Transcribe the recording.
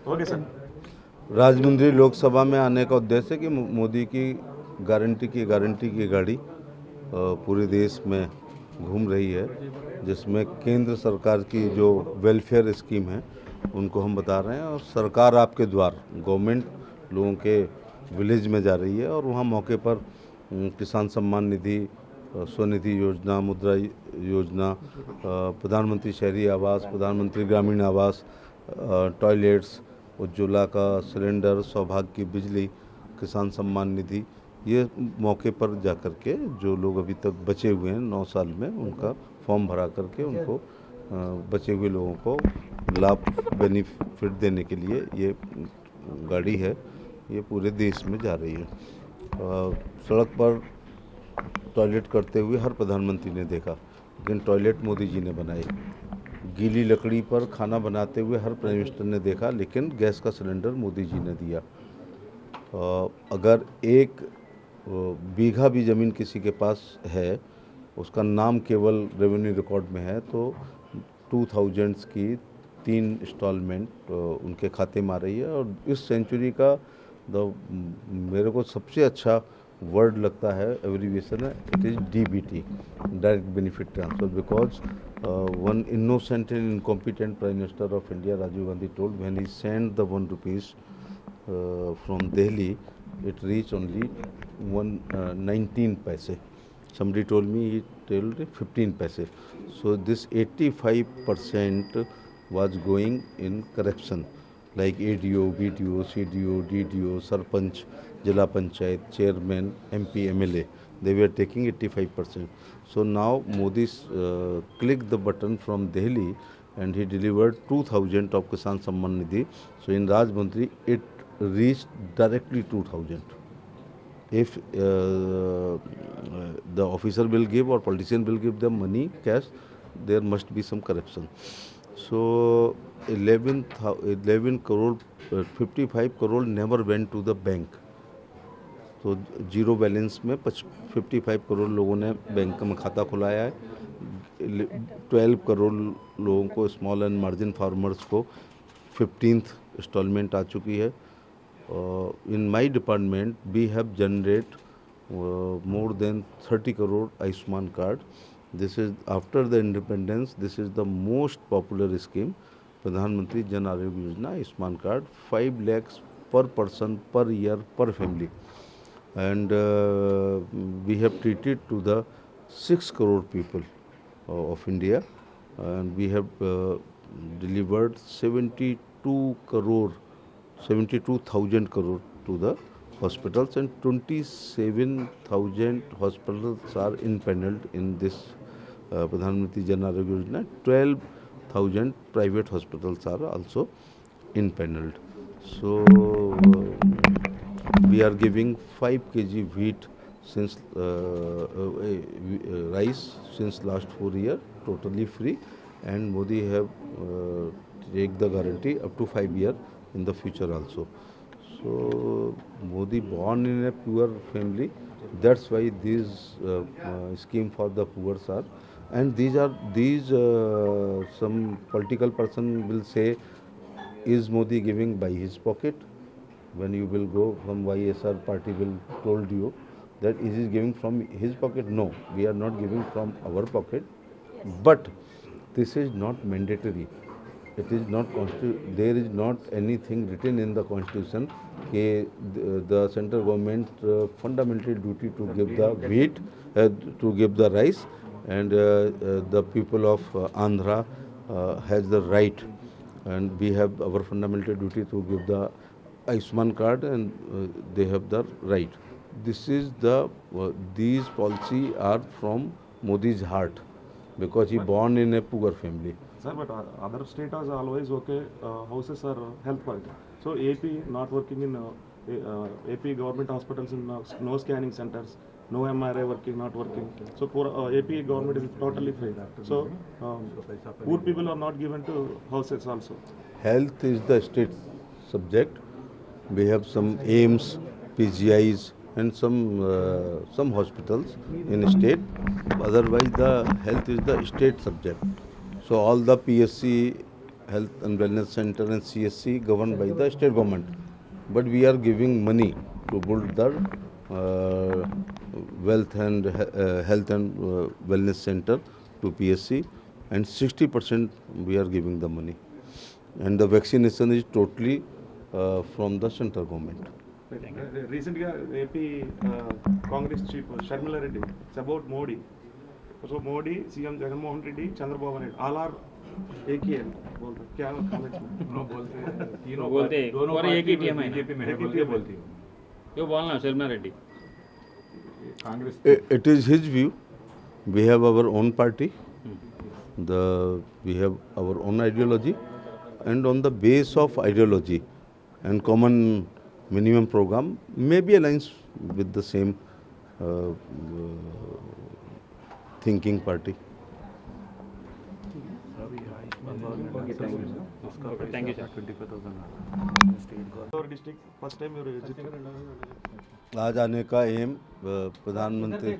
Okay sir. Rajahmundry Lok Sabha में आने का उद्देश्य है कि मोदी की गारंटी की गाड़ी पूरे देश में घूम रही है, जिसमें केंद्र सरकार की जो वेलफेयर स्कीम है उनको हम बता रहे हैं, और सरकार आपके द्वार गवर्नमेंट लोगों के विलेज में जा रही है और वहाँ मौके पर किसान सम्मान निधि, स्वनिधि योजना, मुद्रा योजना, प्रधानमंत्री शहरी आवास, प्रधानमंत्री ग्रामीण आवास, टॉयलेट्स, उज्ज्वला का सिलेंडर, सौभाग्य की बिजली, किसान सम्मान निधि, ये मौके पर जा कर के जो लोग अभी तक बचे हुए हैं 9 साल में, उनका फॉर्म भरा करके उनको बचे हुए लोगों को लाभ बेनिफिट देने के लिए ये गाड़ी है, ये पूरे देश में जा रही है। सड़क पर टॉयलेट करते हुए हर प्रधानमंत्री ने देखा, लेकिन टॉयलेट मोदी जी ने बनाए। गीली लकड़ी पर खाना बनाते हुए हर प्राइम मिनिस्टर ने देखा, लेकिन गैस का सिलेंडर मोदी जी ने दिया। अगर एक बीघा भी ज़मीन किसी के पास है, उसका नाम केवल रेवेन्यू रिकॉर्ड में है, तो 2000 की 3 इंस्टॉलमेंट उनके खाते में आ रही है। और इस सेंचुरी का मेरे को सबसे अच्छा वर्ड लगता है, एब्रीविएशन है, it is DBT, direct benefit transfer, because one innocent and incompetent Prime Minister of India, Rajiv Gandhi, told when he sent the 1 rupees from Delhi, it reached only 19 paise. Somebody told me he told 15 paise. So this 85% was going in corruption, like ADO, BDO, CDO, DDO, Sarpanch, Jila Panchayat, Chairman, MP, MLA. They were taking 85%. So now Modi clicked the button from Delhi and he delivered 2000 of Kisan Samman Nidhi. So in Rajmundry it reached directly 2000. If the officer will give or politician will give them money, cash, there must be some corruption. So 11 crore, 55 crore never went to the bank. तो zero balance में 55 करोड़ लोगों ने bank में खाता खुलाया है। 12 करोड़ लोगों को, small and margin farmers को 15th इंस्टॉलमेंट आ चुकी है। In my department we have generate more than 30 crore Ayushman card. This is after the independence, this is the most popular scheme, Pradhan Mantri Jan Arogya Yojana Ayushman card, 5 lakhs per person per year per family. And we have treated to the 6 crore people of India, and we have delivered 72,000 crore to the hospitals, and 27,000 hospitals are impaneled in this Pradhan Mantri Jan Arogya Yojana. 12,000 private hospitals are also impaneled. So we are giving 5 kg wheat since rice since last 4 years, totally free, and Modi have take the guarantee up to 5 years in the future also. So Modi born in a poor family, that's why these scheme for the poor are, and these some political person will say, is Modi giving by his pocket? When you will go from YSR party will told you that is he giving from his pocket. No, we are not giving from our pocket, but this is not mandatory. It is not there is not anything written in the constitution the central government fundamental duty to give the wheat, to give the rice, and the people of Andhra has the right, and we have our fundamental duty to give the Ayushman card, and they have the right. This is the these policy are from Modi's heart, because he born in a poor family. Sir, but other states are always okay. Houses are health quality. So AP not working in AP government hospitals in no scanning centers, no MRI working, not working. So AP government is totally free. So poor people are not given to houses also. Health is the state subject. We have some AIMS, PGIs, and some hospitals in state. Otherwise, the health is the state subject. So all the PSC health and wellness center and CSC governed by the state government, but we are giving money to build the wealth and health and wellness center to PSC, and 60% we are giving the money, and the vaccination is totally from the central government. రీసెంట్గా AP Congress chief Sharmila Reddy it's about Modi. So Modi, CM Jaganmohan Reddy, Chandrababu Naidu all are एक ही है बोलते क्या comments में बोलते और एक ही टीम है बीजेपी में है बोल के बोलती हूँ जो बोलना Sharma Reddy Congress It is his view. We have our own party. We have our own ideology, and on the base of ideology and common minimum program, maybe aligns with the same thinking party. Thank you sir district first time आज आने का M प्रधानमंत्री